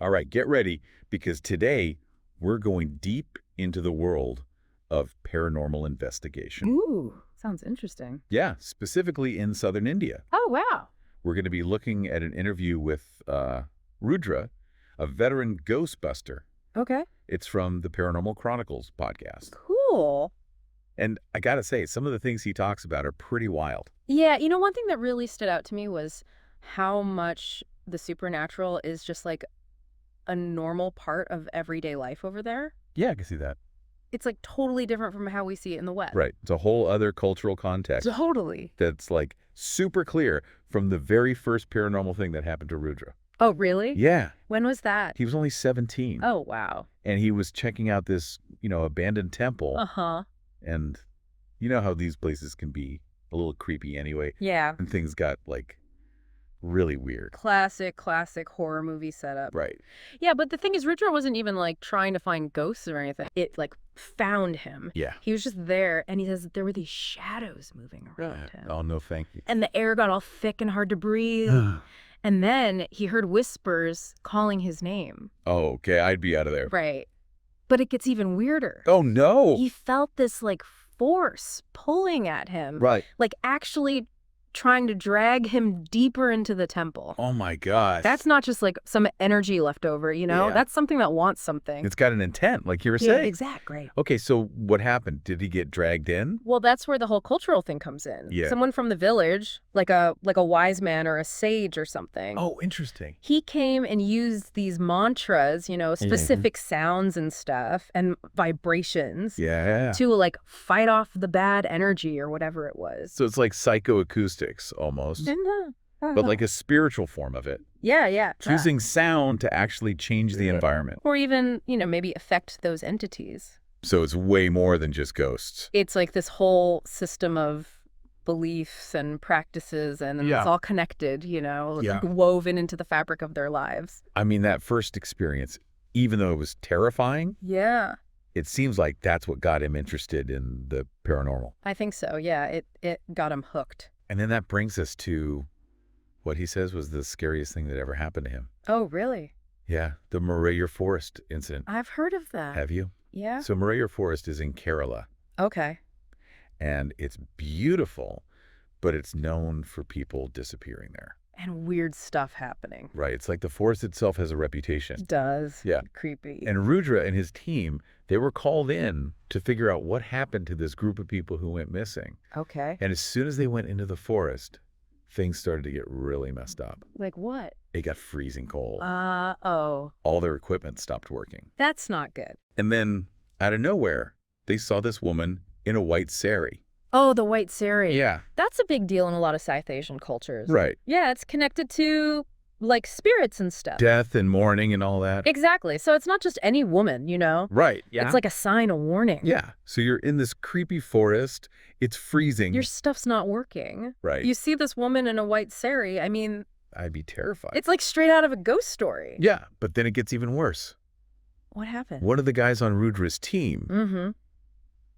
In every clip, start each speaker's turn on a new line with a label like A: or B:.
A: All right, get ready, because today we're going deep into the world of paranormal investigation.
B: Ooh, sounds interesting.
A: Yeah, specifically in southern India.
B: Oh, wow.
A: We're going to be looking at an interview with Rudra, a veteran Ghostbuster.
B: Okay.
A: It's from the Paranormal Chronicles podcast.
B: Cool.
A: And I got to say, some of the things he talks about are pretty wild.
B: Yeah, one thing that really stood out to me was how much the supernatural is just like a normal part of everyday life over there.
A: Yeah, I can see that.
B: It's like totally different from how we see it in the West.
A: Right. It's a whole other cultural context
B: Totally.
A: that's like super clear from the very first paranormal thing that happened to Rudra.
B: Oh, really?
A: Yeah.
B: When was that?
A: He was only 17.
B: Oh, wow.
A: And he was checking out this, abandoned temple.
B: Uh-huh.
A: And you know how these places can be a little creepy anyway.
B: Yeah.
A: And things got, like, really weird.
B: Classic horror movie setup.
A: Right.
B: Yeah, but the thing is, Rudra wasn't even like trying to find ghosts or anything. It like found him.
A: Yeah.
B: He was just there, and he says that there were these shadows moving around him.
A: Oh, no, thank you.
B: And the air got all thick and hard to breathe. And then he heard whispers calling his name.
A: Oh, okay. I'd be out of there.
B: Right. But it gets even weirder.
A: Oh, no.
B: He felt this like force pulling at him.
A: Right.
B: Like actually trying to drag him deeper into the temple.
A: Oh, my gosh.
B: That's not just like some energy left over,
A: Yeah.
B: That's something that wants something.
A: It's got an intent, like you were
B: Yeah,
A: saying.
B: exactly.
A: Okay, so what happened? Did he get dragged in?
B: Well, that's where the whole cultural thing comes in.
A: Yeah.
B: Someone from the village, like a wise man or a sage or something.
A: Oh, interesting.
B: He came and used these mantras, specific sounds and stuff and vibrations
A: Yeah.
B: to like fight off the bad energy or whatever it was.
A: So it's like psychoacoustics almost, but like a spiritual form of it.
B: Yeah.
A: Using sound to actually change the environment.
B: Or even, maybe affect those entities.
A: So it's way more than just ghosts.
B: It's like this whole system of beliefs and practices, and
A: Yeah.
B: it's all connected,
A: Yeah.
B: like woven into the fabric of their lives.
A: I mean, that first experience, even though it was terrifying,
B: Yeah,
A: it seems like that's what got him interested in the paranormal.
B: I think so. Yeah, it got him hooked.
A: And then that brings us to what he says was the scariest thing that ever happened to him.
B: Oh, really?
A: Yeah, the Morayer Forest incident.
B: I've heard of that.
A: Have you?
B: Yeah.
A: So Morayer Forest is in Kerala,
B: Okay.
A: and it's beautiful, but it's known for people disappearing there.
B: And weird stuff happening.
A: Right. It's like the forest itself has a reputation.
B: It does.
A: Yeah.
B: Creepy.
A: And Rudra and his team, they were called in to figure out what happened to this group of people who went missing.
B: Okay.
A: And as soon as they went into the forest, things started to get really messed up.
B: Like what?
A: It got freezing cold.
B: Oh.
A: All their equipment stopped working.
B: That's not good.
A: And then, out of nowhere, they saw this woman in a white sari.
B: Oh, the white sari.
A: Yeah.
B: That's a big deal in a lot of South Asian cultures.
A: Right.
B: Yeah, it's connected to like spirits and stuff.
A: Death and mourning and all that.
B: Exactly. So it's not just any woman,
A: Right. Yeah.
B: It's like a sign, a warning.
A: Yeah. So you're in this creepy forest. It's freezing.
B: Your stuff's not working.
A: Right.
B: You see this woman in a white sari. I mean,
A: I'd be terrified.
B: it's like straight out of a ghost story.
A: Yeah. But then it gets even worse.
B: What happened?
A: One of the guys on Rudra's team,
B: Mm-hmm.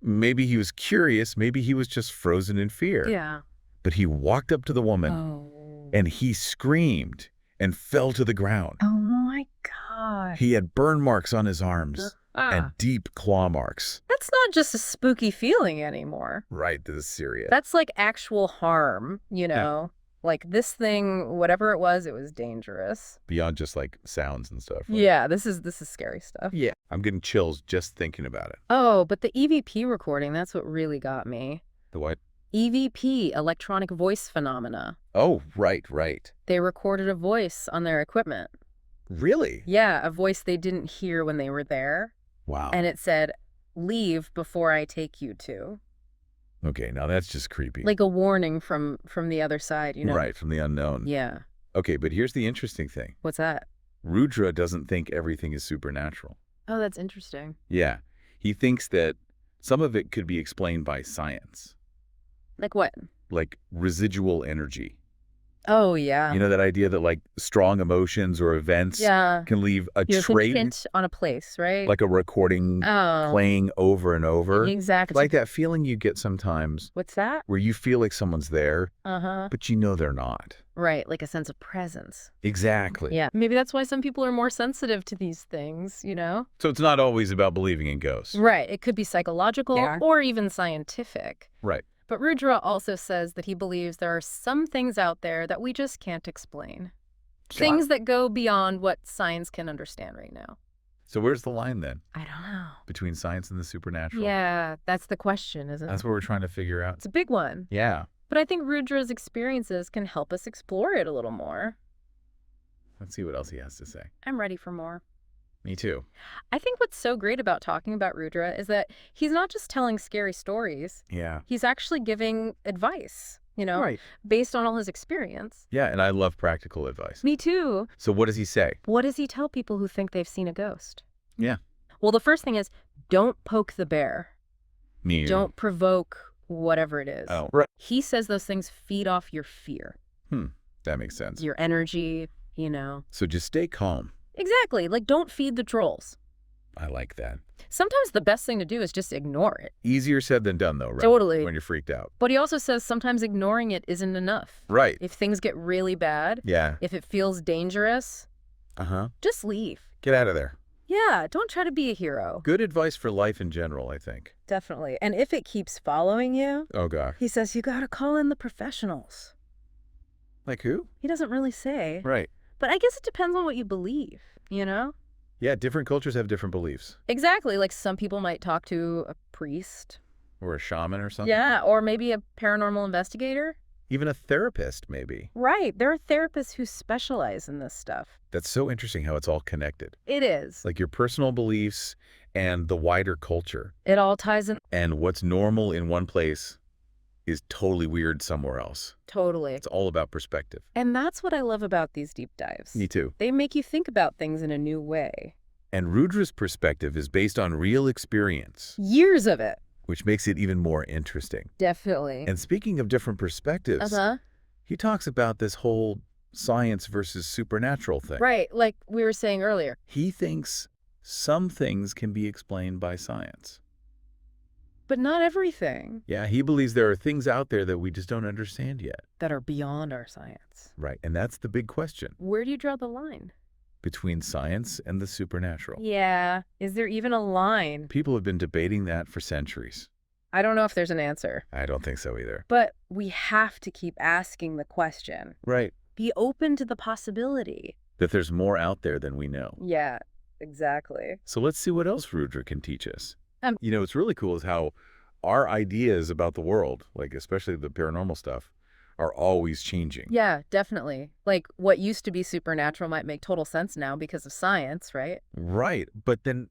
A: maybe he was curious, maybe he was just frozen in fear.
B: Yeah.
A: But he walked up to the woman
B: Oh.
A: and he screamed and fell to the ground.
B: Oh my gosh.
A: He had burn marks on his arms and deep claw marks.
B: That's not just a spooky feeling anymore.
A: Right, this is serious.
B: That's like actual harm, Like this thing, whatever it was dangerous.
A: Beyond just like sounds and stuff. Right?
B: Yeah, this is scary stuff.
A: Yeah. I'm getting chills just thinking about it.
B: Oh, but the EVP recording, that's what really got me.
A: The what?
B: EVP, electronic voice phenomena.
A: Oh, right.
B: They recorded a voice on their equipment.
A: Really?
B: Yeah, a voice they didn't hear when they were there.
A: Wow.
B: And it said, "Leave before I take you to."
A: Okay, now that's just creepy.
B: Like a warning from the other side,
A: Right, from the unknown.
B: Yeah.
A: Okay, but here's the interesting thing.
B: What's that?
A: Rudra doesn't think everything is supernatural.
B: Oh, that's interesting.
A: Yeah. He thinks that some of it could be explained by science,
B: Like what?
A: like residual energy.
B: Oh, yeah.
A: You know that idea that like strong emotions or events
B: Yeah.
A: can leave a
B: You
A: trait,
B: print on a place, right?
A: like a recording
B: Oh,
A: playing over and over.
B: exactly.
A: Like that feeling you get sometimes
B: What's that?
A: where you feel like someone's there,
B: Uh-huh.
A: but you know they're not.
B: Right, like a sense of presence.
A: Exactly.
B: Yeah, maybe that's why some people are more sensitive to these things, you know?
A: So it's not always about believing in ghosts.
B: Right, it could be psychological
C: Yeah.
B: or even scientific.
A: Right.
B: But Rudra also says that he believes there are some things out there that we just can't explain. Things that go beyond what science can understand right now.
A: So where's the line then
B: I don't know.
A: between science and the supernatural?
B: Yeah, that's the question, isn't
A: That's
B: it?
A: what we're trying to figure out.
B: It's a big one.
A: Yeah.
B: But I think Rudra's experiences can help us explore it a little more.
A: Let's see what else he has to say.
B: I'm ready for more.
A: Me too.
B: I think what's so great about talking about Rudra is that he's not just telling scary stories.
A: Yeah.
B: He's actually giving advice,
A: Right.
B: based on all his experience.
A: Yeah, and I love practical advice.
B: Me too.
A: So what does he say?
B: What does he tell people who think they've seen a ghost?
A: Yeah.
B: Well, the first thing is, don't poke the bear.
A: Me.
B: Don't provoke whatever it is.
A: Oh, right.
B: He says those things feed off your fear,
A: That makes sense.
B: your energy,
A: So just stay calm.
B: Exactly. Like, don't feed the trolls.
A: I like that.
B: Sometimes the best thing to do is just ignore it.
A: Easier said than done, though, right?
B: Totally.
A: When you're freaked out.
B: But he also says sometimes ignoring it isn't enough.
A: Right.
B: If things get really bad,
A: Yeah.
B: if it feels dangerous,
A: Uh-huh.
B: just leave.
A: Get out of there.
B: Yeah, don't try to be a hero.
A: Good advice for life in general, I think.
B: Definitely. And if it keeps following you,
A: Oh, God.
B: he says you gotta call in the professionals.
A: Like who?
B: He doesn't really say.
A: Right.
B: But I guess it depends on what you believe,
A: Yeah, different cultures have different beliefs.
B: Exactly. Like some people might talk to a priest.
A: Or a shaman or something.
B: Yeah, or maybe a paranormal investigator.
A: Even a therapist, maybe.
B: Right. There are therapists who specialize in this stuff.
A: That's so interesting how it's all connected.
B: It is.
A: Like your personal beliefs and the wider culture.
B: It all ties in.
A: And what's normal in one place is totally weird somewhere else.
B: Totally.
A: It's all about perspective.
B: And that's what I love about these deep dives.
A: Me too.
B: They make you think about things in a new way.
A: And Rudra's perspective is based on real experience,
B: Years of it.
A: which makes it even more interesting.
B: Definitely.
A: And speaking of different perspectives, he talks about this whole science versus supernatural thing.
B: Right. Like we were saying earlier.
A: He thinks some things can be explained by science.
B: But not everything.
A: Yeah, he believes there are things out there that we just don't understand yet.
B: That are beyond our science.
A: Right. And that's the big question
B: Where do you draw the line?
A: between science and the supernatural.
B: Yeah. Is there even a line?
A: People have been debating that for centuries.
B: I don't know if there's an answer.
A: I don't think so either.
B: But we have to keep asking the question.
A: Right.
B: Be open to the possibility.
A: That there's more out there than we know.
B: Yeah, exactly.
A: So let's see what else Rudra can teach us.
B: Um,
A: What's really cool is how our ideas about the world, like especially the paranormal stuff, are always changing.
B: Yeah, definitely. Like what used to be supernatural might make total sense now because of science, right?
A: Right. But then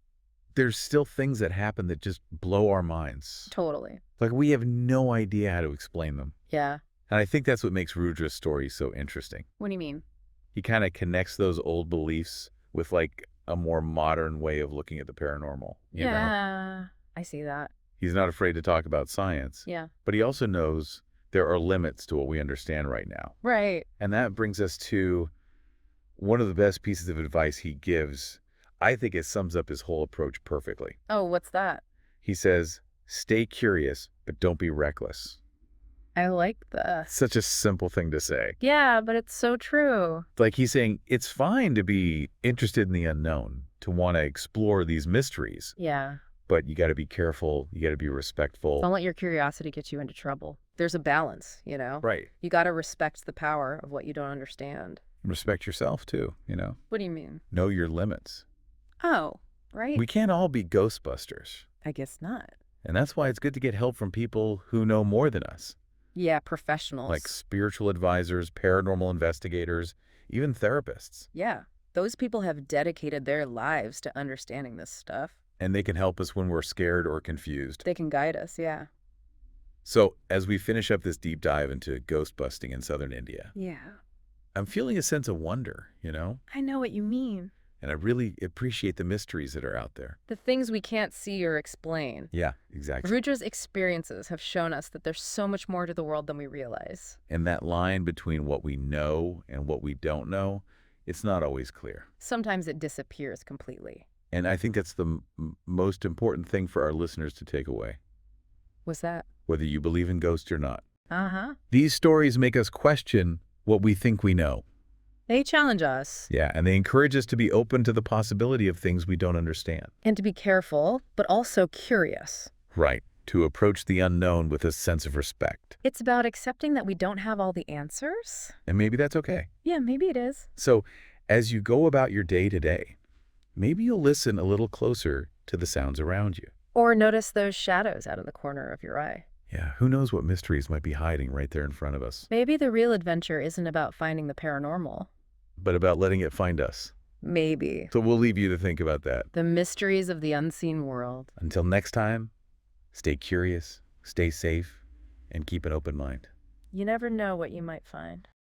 A: there's still things that happen that just blow our minds.
B: Totally.
A: Like we have no idea how to explain them.
B: Yeah.
A: And I think that's what makes Rudra's story so interesting.
B: What do you mean?
A: He kind of connects those old beliefs with like a more modern way of looking at the paranormal. You know?
B: Yeah, I see that.
A: He's not afraid to talk about science,
B: Yeah.
A: but he also knows there are limits to what we understand right now.
B: Right.
A: And that brings us to one of the best pieces of advice he gives. I think it sums up his whole approach perfectly.
B: Oh, what's that?
A: He says, stay curious, but don't be reckless.
B: I like that.
A: Such a simple thing to say.
B: Yeah, but it's so true.
A: Like he's saying, it's fine to be interested in the unknown, to want to explore these mysteries,
B: Yeah.
A: but you got to be careful. You got to be respectful.
B: Don't let your curiosity get you into trouble. There's a balance,
A: Right.
B: You got to respect the power of what you don't understand.
A: Respect yourself too,
B: What do you mean?
A: Know your limits.
B: Oh, right.
A: We can't all be Ghostbusters.
B: I guess not.
A: And that's why it's good to get help from people who know more than us,
B: Yeah, professionals.
A: like spiritual advisors, paranormal investigators, even therapists.
B: Yeah, those people have dedicated their lives to understanding this stuff.
A: And they can help us when we're scared or confused.
B: They can guide us, yeah.
A: So as we finish up this deep dive into ghost busting in southern India,
B: Yeah.
A: I'm feeling a sense of wonder,
B: I know what you mean.
A: and I really appreciate the mysteries that are out there.
B: The things we can't see or explain.
A: Yeah, exactly.
B: Rudra's experiences have shown us that there's so much more to the world than we realize.
A: And that line between what we know and what we don't know, it's not always clear.
B: Sometimes it disappears completely.
A: And I think that's the most important thing for our listeners to take away,
B: What's that?
A: whether you believe in ghosts or not.
B: Uh-huh.
A: These stories make us question what we think we know.
B: They challenge us.
A: Yeah, and they encourage us to be open to the possibility of things we don't understand.
B: And to be careful, but also curious.
A: Right, to approach the unknown with a sense of respect.
B: It's about accepting that we don't have all the answers.
A: And maybe that's okay.
B: Yeah, maybe it is.
A: So, as you go about your day to day, maybe you'll listen a little closer to the sounds around you.
B: Or notice those shadows out of the corner of your eye.
A: Yeah, who knows what mysteries might be hiding right there in front of us,
B: Maybe the real adventure isn't about finding the paranormal.
A: but about letting it find us.
B: Maybe.
A: So we'll leave you to think about that.
B: The mysteries of the unseen world.
A: Until next time, stay curious, stay safe, and keep an open mind.
B: You never know what you might find.